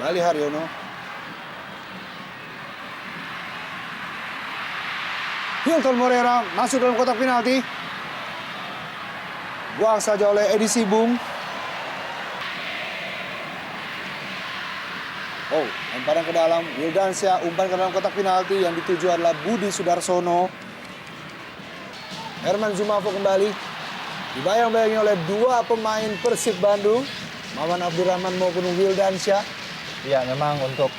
Kembali Haryono. Hilton Moreira masuk dalam kotak penalti. Buang saja oleh Edi Sibung. Oh, lemparan ke dalam. Wildansyah umpan ke dalam kotak penalti. Yang dituju adalah Budi Sudarsono. Herman Zumafo kembali. Dibayang-bayangi oleh dua pemain Persib Bandung. Maman Abdurrahman maupun Wildansyah. Ya, memang untuk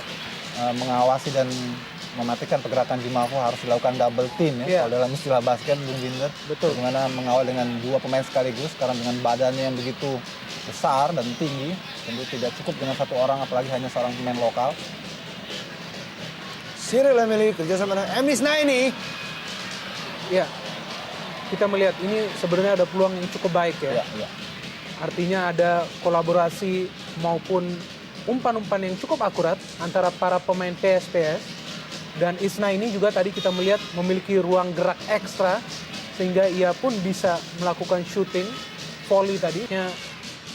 mengawasi dan mematikan pergerakan Zumafo harus dilakukan double team ya. Kalau dalam istilah basket, Bung Binder. Betul. Bagaimana mengawal dengan dua pemain sekaligus, karena dengan badannya yang begitu besar dan tinggi, tentu tidak cukup dengan satu orang, apalagi hanya seorang pemain lokal. Cyril Emily kerjasama dengan Emis Naini. Ya, kita melihat ini sebenarnya ada peluang yang cukup baik ya. Ya. Artinya ada kolaborasi maupun umpan-umpan yang cukup akurat antara para pemain PSPS. Dan Isna ini juga tadi kita melihat memiliki ruang gerak ekstra sehingga ia pun bisa melakukan shooting, volley tadi.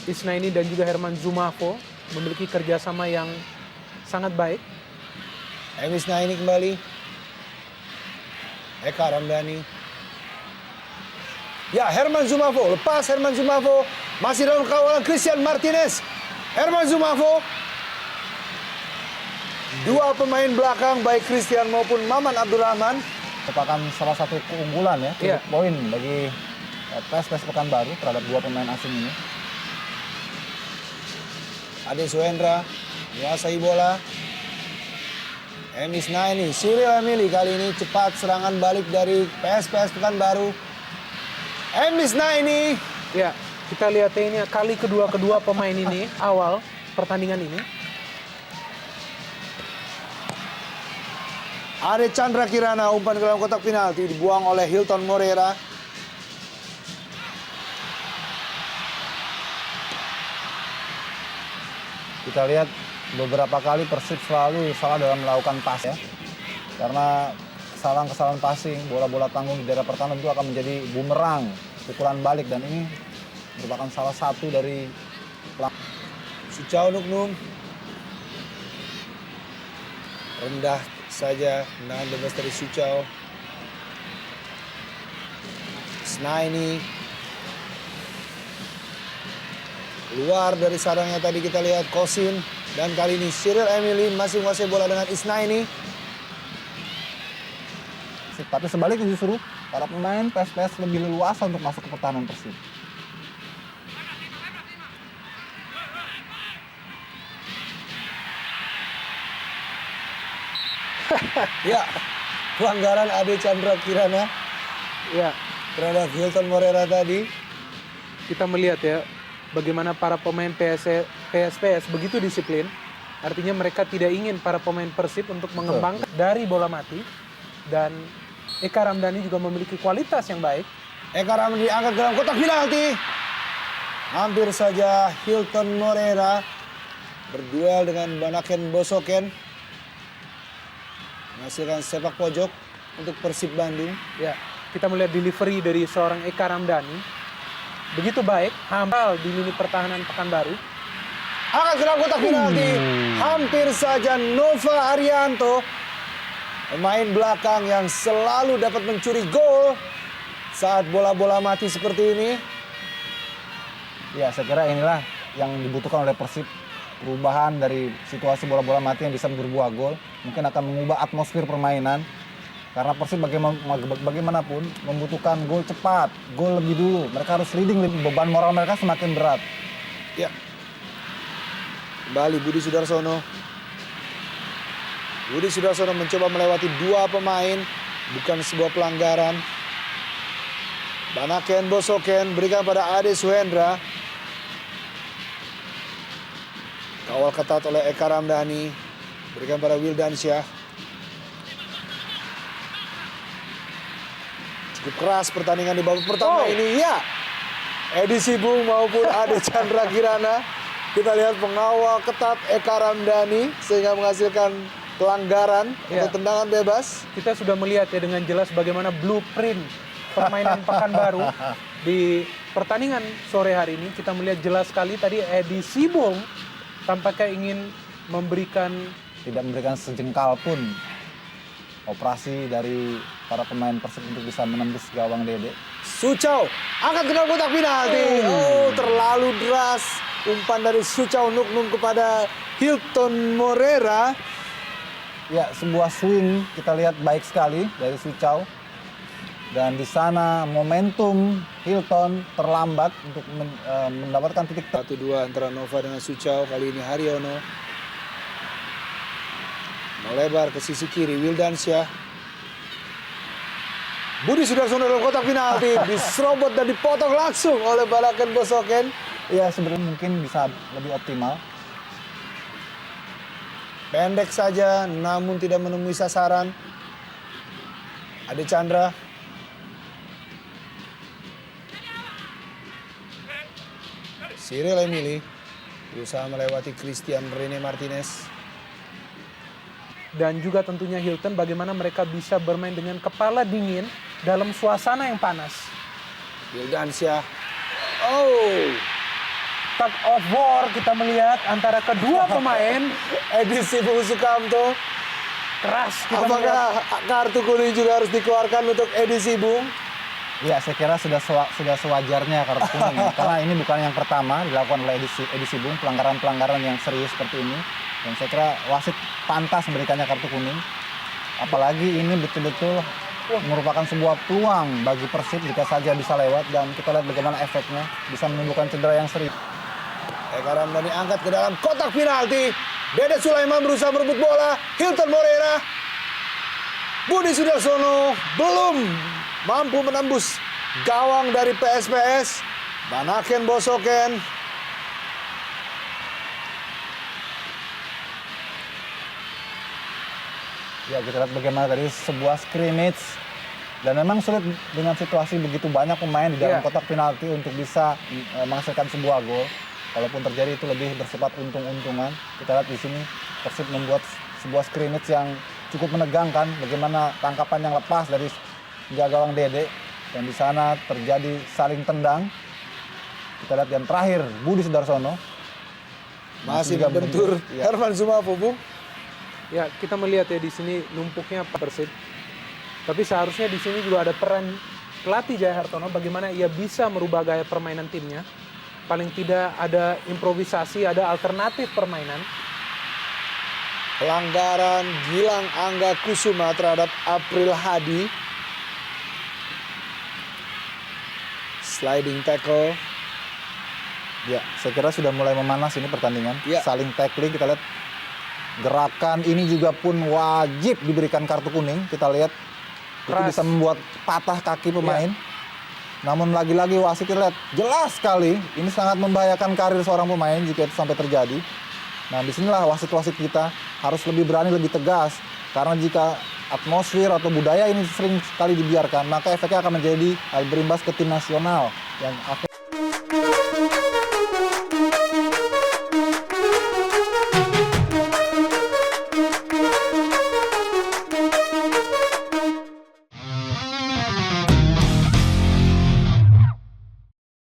Isna ini dan juga Herman Zumafo memiliki kerjasama yang sangat baik. Emis Naini kembali. Eka Ramdhani. Ya, Herman Zumafo. Lepas Herman Zumafo. Masih dalam kawalan Christian Martinez. Herman Zumafo. Dua pemain belakang, baik Christian maupun Maman Abdurrahman. Merupakan salah satu keunggulan ya, poin bagi PSPS Pekanbaru terhadap dua pemain asing ini. Ade Suhendra menguasai bola. Emis Naini, Cyril Emily kali ini cepat serangan balik dari PSPS Pekanbaru. Emis Naini. Ya, kita lihat ini kali kedua pemain ini awal pertandingan ini. Ade Chandra Kirana umpan ke dalam kotak penalti dibuang oleh Hilton Moreira. Kita lihat beberapa kali Persib selalu salah dalam melakukan pas ya. Karena kesalahan-kesalahan passing, bola-bola tanggung di daerah pertahanan itu akan menjadi bumerang, pukulan balik, dan ini merupakan salah satu dari Suchao Nuknum. Rendah saja tendangan bebas dari Suchao. Snaini. Keluar dari sarangnya tadi kita lihat Kosin. Dan kali ini Cyril Emily masih menguasai bola dengan Isnaini. Tapi sebaliknya justru para pemain PSPS lebih leluasa untuk masuk ke pertahanan Persib. Ya, pelanggaran Ade Chandra Kirana terhadap Hilton Moreira tadi. Kita melihat ya bagaimana para pemain PSPS begitu disiplin. Artinya mereka tidak ingin para pemain Persib untuk mengembangkan dari bola mati. Dan Eka Ramdhani juga memiliki kualitas yang baik. Eka Ramdhani diangkat dalam kotak penalti. Hampir saja Hilton Moreira berduel dengan Banaken Bosoken. Menghasilkan sepak pojok untuk Persib Bandung. Ya, kita melihat delivery dari seorang Eka Ramdhani. Begitu baik, hampir di lini pertahanan Pekanbaru. Angkat ke dalam kotak penalti. Hampir saja Nova Arianto. Pemain belakang yang selalu dapat mencuri gol saat bola-bola mati seperti ini. Ya, saya kira inilah yang dibutuhkan oleh Persib. Perubahan dari situasi bola-bola mati yang bisa berbuah gol mungkin akan mengubah atmosfer permainan, karena Persib bagaimanapun membutuhkan gol cepat, gol lebih dulu. Mereka harus leading, beban moral mereka semakin berat. Ya, kembali Budi Sudarsono. Budi Sudarsono mencoba melewati dua pemain, bukan sebuah pelanggaran. Banaken Bosoken berikan pada Ade Suhendra. Kawal ketat oleh Eka Ramdhani. Berikan pada Wildansyah. Cukup keras pertandingan di babak pertama ini. Ya, Edi Sibung maupun Ade Chandra Kirana. Kita lihat pengawal ketat Eka Ramdhani sehingga menghasilkan pelanggaran atau tendangan bebas. Kita sudah melihat ya dengan jelas bagaimana blueprint permainan Pekanbaru di pertandingan sore hari ini. Kita melihat jelas sekali tadi Edi Sibung tampaknya ingin tidak memberikan sejengkal pun operasi dari para pemain Persib untuk bisa menembus gawang Dede. Sucau angkat ke dalam kotak penalti. Oh, terlalu deras umpan dari Sucau Nuknum kepada Hilton Moreira. Ya, sebuah swing kita lihat baik sekali dari Sucau. Dan di sana momentum Hilton terlambat untuk mendapatkan titik 1-2 antara Nova dengan Sucau. Kali ini Haryono melebar ke sisi kiri, Wildansyah. Budi Sudarsono dalam kotak penalti, diserobot dan dipotong langsung oleh Balaken Bosoken. Ya, sebenarnya mungkin bisa lebih optimal. Pendek saja, namun tidak menemui sasaran. Ade Chandra. Cyril Emili berusaha melewati Christian Rene Martinez. Dan juga tentunya Hilton bagaimana mereka bisa bermain dengan kepala dingin dalam suasana yang panas. Wildansyah. Oh, Tug of war kita melihat antara kedua pemain. edisi Bung Sukamto. Keras kita melihat. Apakah kartu kuning juga harus dikeluarkan untuk edisi Bung? Ya, saya kira sudah sewajarnya kartu kuning. Karena ini bukan yang pertama dilakukan oleh edisi Bung, pelanggaran-pelanggaran yang serius seperti ini. Dan saya kira wasit pantas memberikannya kartu kuning. Apalagi ini betul-betul merupakan sebuah peluang bagi Persib jika saja bisa lewat. Dan kita lihat bagaimana efeknya bisa menimbulkan cedera yang serius. Eka Ramdhani angkat ke dalam kotak penalti. Dede Sulaiman berusaha merebut bola. Hilton Moreira. Budi Sudarsono belum mampu menembus gawang dari PSPS. Balaken Bosoken. Ya, kita lihat bagaimana tadi sebuah scrimmage. Dan memang sulit dengan situasi begitu banyak pemain di dalam kotak penalti untuk bisa menghasilkan sebuah gol. Walaupun terjadi itu lebih bersifat untung-untungan. Kita lihat di sini Persib membuat sebuah scrimmage yang cukup menegangkan. Bagaimana tangkapan yang lepas dari gawang Dede. Dan di sana terjadi saling tendang. Kita lihat yang terakhir Budi Sudarsono. Masih juga bentur ya. Herman Sumafo, Bung. Ya, kita melihat ya di sini numpuknya Persib. Tapi seharusnya di sini juga ada peran pelatih Jaya Hartono bagaimana ia bisa merubah gaya permainan timnya. Paling tidak ada improvisasi, ada alternatif permainan. Pelanggaran Gilang Angga Kusuma terhadap April Hadi. Sliding tackle. Ya, saya kira sudah mulai memanas ini pertandingan. Ya. Saling tackling, kita lihat gerakan ini juga pun wajib diberikan kartu kuning. Kita lihat itu Keras. bisa membuat patah kaki pemain. Namun lagi-lagi wasit kita lihat jelas sekali ini sangat membahayakan karir seorang pemain jika itu sampai terjadi. Nah, disinilah wasit-wasit kita harus lebih berani, lebih tegas. Karena jika atmosfer atau budaya ini sering sekali dibiarkan, maka efeknya akan menjadi hal berimbas ke tim nasional yang